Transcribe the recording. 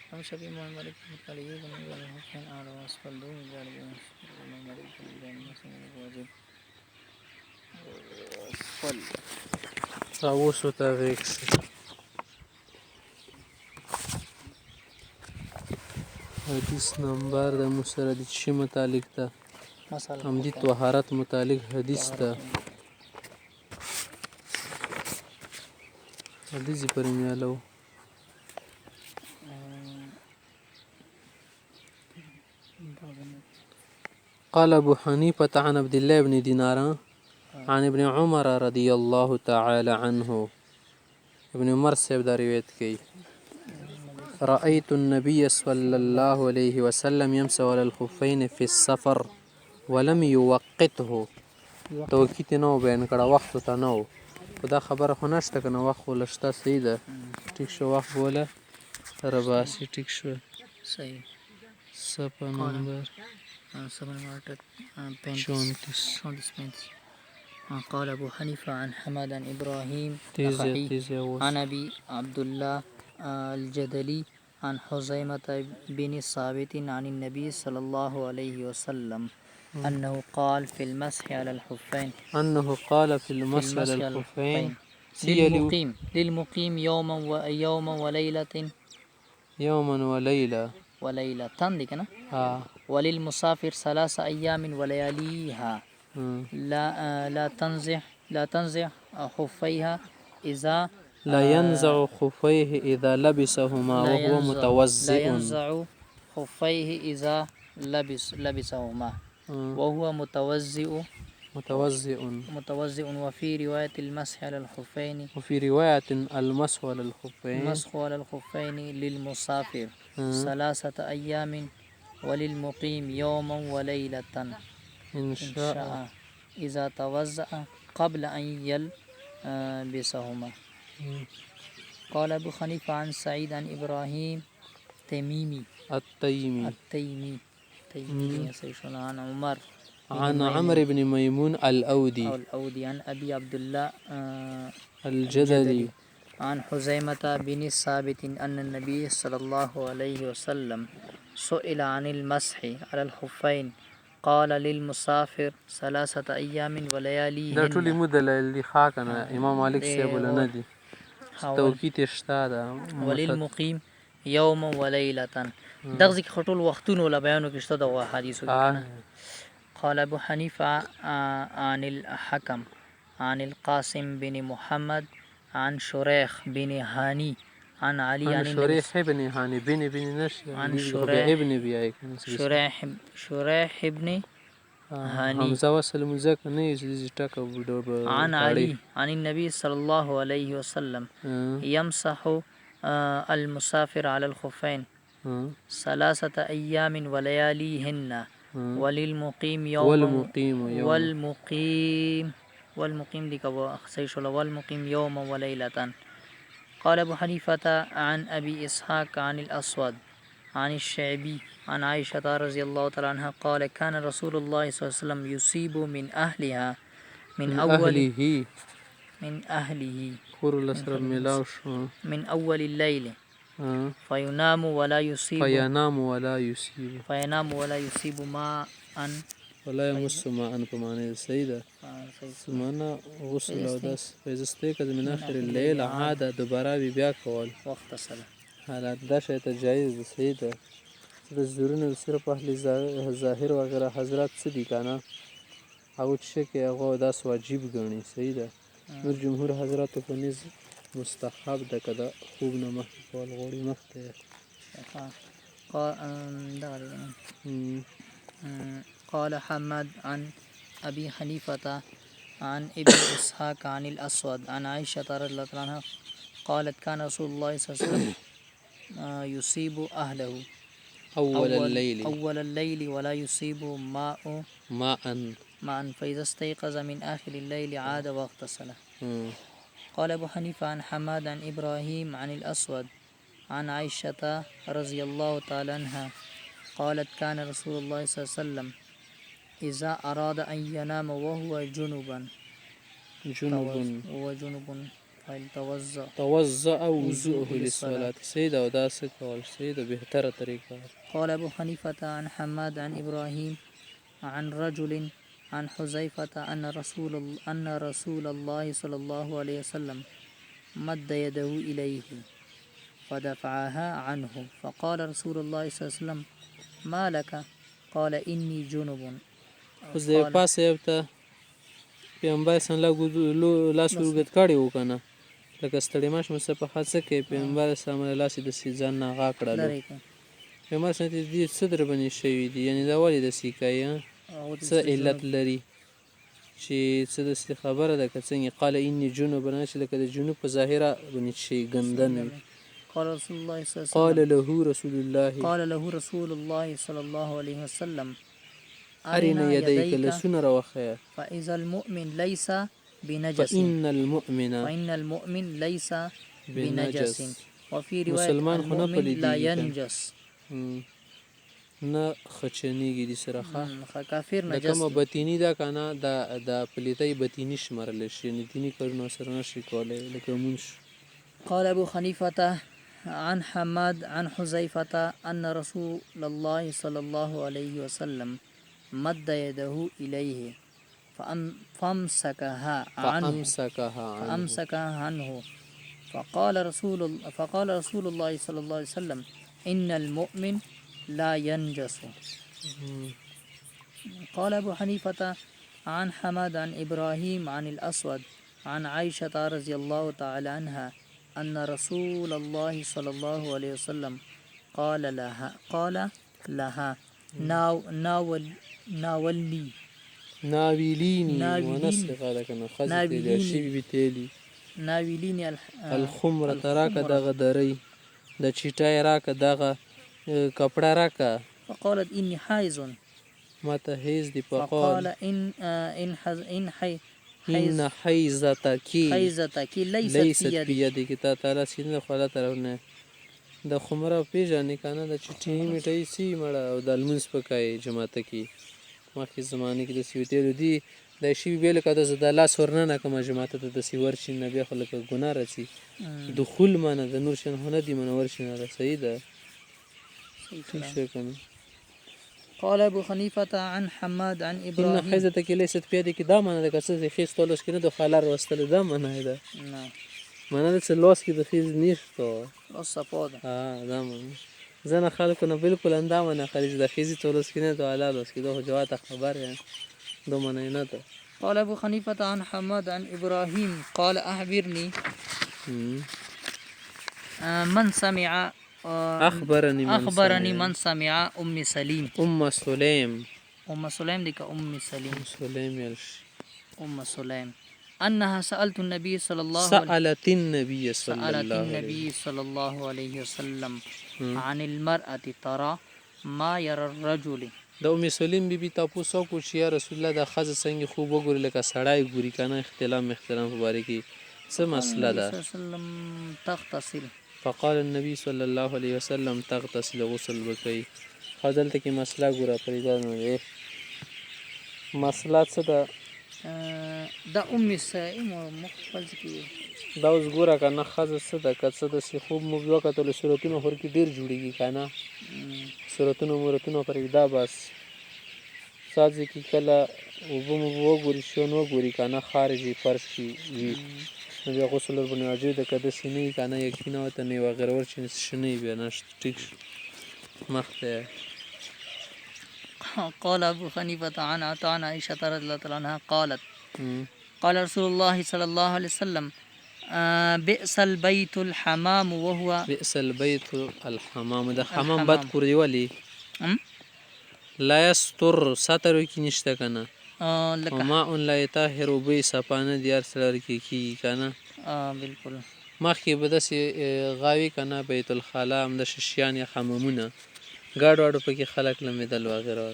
हम सभी इमाम मालिक रहमतुल्लाह अलैहि बने वाले हुसैन और असफल दो मिजान इमाम मालिक वाजिब असफल راوسو تاغیق حدیث نمبر د مسره د چی متعلق ده مسألة هم دي الخفين طهارت متعلق حدیث ده حدیث پر میالو قال ابو حنيفة عن عبد الله بن دينار عن ابن عمر رضي الله تعالى عنه ابن عمر صاحب دا روایت کوي رأيت النبي صلى الله عليه وسلم يمسح على الخفين في السفر ولم يوقته توقیت نه بیان کړه وخت ته نه خدا خبره خو نشته کنه وخت ولشته صحیح ده ټیک شو وخت بوله رباسي ټیک شو صحيح صفحه نمبر 34 قال أبو حنيفة عن حماد عن إبراهيم عن أبي عبد الله الجدلي عن حزيمة بن ثابت عن النبي صلى الله عليه وسلم أنه قال في المسح على الخفين للمقيم يوما وليلة وليلة ديكنا وللمسافر 3 أيام ولياليها لا تنزع خفيها إذا لا ينزع خفيه إذا لبسهما وهو متوزئ لا ينزع خفيه إذا لبسهما وهو متوزئ وفي رواية المسح على الخفين المسح على الخفين للمسافر 3 أيام وللمقيم يوما وليلة إن شاء إذا توزأ قبل أن يلبسهما قال أبو حنيفة عن سعيد عن إبراهيم التيمي عن عمر عن عمرو بن ميمون الأودي عن أبي عبد الله الجدلي عن حزيمة بن ثابت أن النبي صلى الله عليه وسلم سئل عن المسح على الخفين قال للمسافر 3 أيام ولياليهن دا ټولې مدلل دي خاکنه امام مالک صاحب ولنه دي توقیت شته ده وللمقيم يوما وليلة دغه خټول وختونو ولا بیانو کې شته د حدیثو کې قال ابو حنيفة عن الحكم عن القاسم بن محمد عن شريح بن هاني عن علي عن شريح بن هاني بن نشي عن شريح بن هاني حمزه وصل مزک نه یې ټکه عن علي عن النبي صلى الله عليه وسلم يمسح المسافر على الخفين 3 أيام ولياليهن وللمقيم والمقيم دي والمقيم يوما وليلة قال أبو حنيفة عن أبي إسحاق عن الأسود عن الشعبي عن عائشة رضي الله تعالى عنها قال كان رسول الله صلى الله عليه وسلم يصيب من أهلها من أول الليل فينام ولا يصيب ماء ولا يمس ماء بمعنى سيدة سمعنا غسل او داس فإذا استيقظ من آخر الليل عاد دوباره بیا کول وقت صلاة حالات دا شاید جایز سیده د زورونه صرف اهل ظاهر وغیرہ حضرات څه دي کنه او چې کې هغه داس واجب ګڼي سیده نور جمهور حضرات په نس مستحب ده کده خوب نه مخکې کول غوړي مخته قال حماد عن أبي حنيفة عن ابن إسحاق عن الأسود عن عائشة رضي الله عنها قالت كان رسول الله صلى الله عليه وسلم يصيب أهله أول الليل ولا يصيب ماء فإذا استيقظ من آخر الليل عاد واغتسل قال أبو حنيفة عن حماد عن إبراهيم عن الأسود عن عائشة رضي الله تعالى عنها قالت كان رسول الله صلى الله عليه وسلم إذا أراد أن ينام وهو جنب توضأ وضوءه للصلاة صحیح ده او دا څه کول صحیح ده بهتره طریقه. قال أبو حنيفة عن حماد عن إبراهيم عن رجل عن حذيفة أن رسول الله صلى الله عليه وسلم مد يده إليه فدفعها عنه فقال رسول الله صلى الله عليه وسلم ما لك قال إني جنب. اوس د پاسه یو ته پیغمبر صلی الله علیه وسلم لاس ورګد کړی و کنه لکه ستړي ماش مې په حادثه کې پیغمبر صلی الله علیه وسلم د سیزان نه غا کړل پیغمبر صلی الله علیه وسلم دې صدر باندې شوی دی یعنی دا ولې د سیکای څه علت لري چې څه د خبره ده که څنګه قال اني جنوب نه چې لکه د جنوب په ظاهره باندې شي ګندن. قال رسول الله صلى الله عليه وسلم قال له رسول الله صلى الله عليه وسلم أرنا يديك لسنة روخية فإذا المؤمن ليس بنجس فإن المؤمن ليس بنجس وفي رواية مسلمان المؤمن لا ينجس نه خچنیږي دي سره ښه کافر نجس د کومه بتینی دا کنه د پلیتای بتینی شمارل شي نه دینی کارونه سره نشي کولای لکه مونږ. قال أبو حنيفة عن حماد عن حذيفة أن رسول الله صلى الله عليه وسلم مد يده إليه فأمسكها عنه فقال رسول الله صلى الله عليه وسلم إن المؤمن لا ينجس. قال أبو حنيفة عن حماد عن إبراهيم عن الأسود عن عائشة رضي الله تعالى عنها أن رسول الله صلى الله عليه وسلم قال لها ناوليني الخمر تراك دغه دري د چټای راک دغه کپڑا راکا فقالت إني حائز ما ته حیز دی فقال إن حیزتك ليست بيدك تا تعالی سینه خلا طرفنه د خمره پیژنې کنه د چټي میټي سی مړه او د المنس پکای جماعت کې مخکې زمانه کې د سیوتې دی د شی بیل کده ز د لاس ورننه کوم جماعت ته د سی ورشي نبی خلک ګناه رسی دخول منه د نور شن هنه دی من ورشي نه صحیح ده. قال أبو حنيفة عن حماد عن إبراهيم إن حيزتك ليست بيدك دا منه ده کسه خیز تولوس کنه د خالار وستل دا منه ده نه منه د لوس کې د خیز نشته لوس سپوده دا منه زنه خلکو نه بالکل اندامه خارج د خیزی تولوس کنه د حلال وس کې د جوات خبر ده منه نه ده. قال أبو حنيفة عن حماد عن إبراهيم قال أخبرني من سمع أخبرني من سمع أم سليم ديك أم سليم أنها سألت النبي صلى الله عليه وسلم عن المرأة ترى ما يرى الرجل. د ام سلیم بیبي تاسو کو چې یا رسول الله د خزه څنګه خوب وګوري لکه سړای ګوري کنه اختلاف په باره کې څه مسله ده. تغتسل فقال النبي صلى الله عليه وسلم تغتسل غسل بكي خدلت کې مسله ګوره پریدا نه مسله څه ده د ام سائم مخفل کې دا اوس ګوره کنه خزه څه ده که څه د سی خوب مو وکړل صورتونه هر کې ډیر جوړیږي کنه صورتونه مرتونه پریدا بس سازي کې کله وګوري شنو ګوري کنه خارجي فرش وي نو غسل وربنه واجب ده کده سینې کنه یقینا وته نه وغیرہ ورچې شنې به نشته ټیک مخته. قال أبو حنيفة عن عائشة رضي الله عنها قالت قال رسول الله صلى الله عليه وسلم بئس البيت الحمام وهو بئس البيت الحمام ده حمام بد کوری ولی لا يستر ستر کې نشته کنه ما اون لا يطهر به صفانه دیار سره کې کنه بالکل مخکې به داسې غاوي کنه بیت الخلا هم د شیشیان یا حمامونه ګاډ واډو پکې خلک لمدل وغیرہ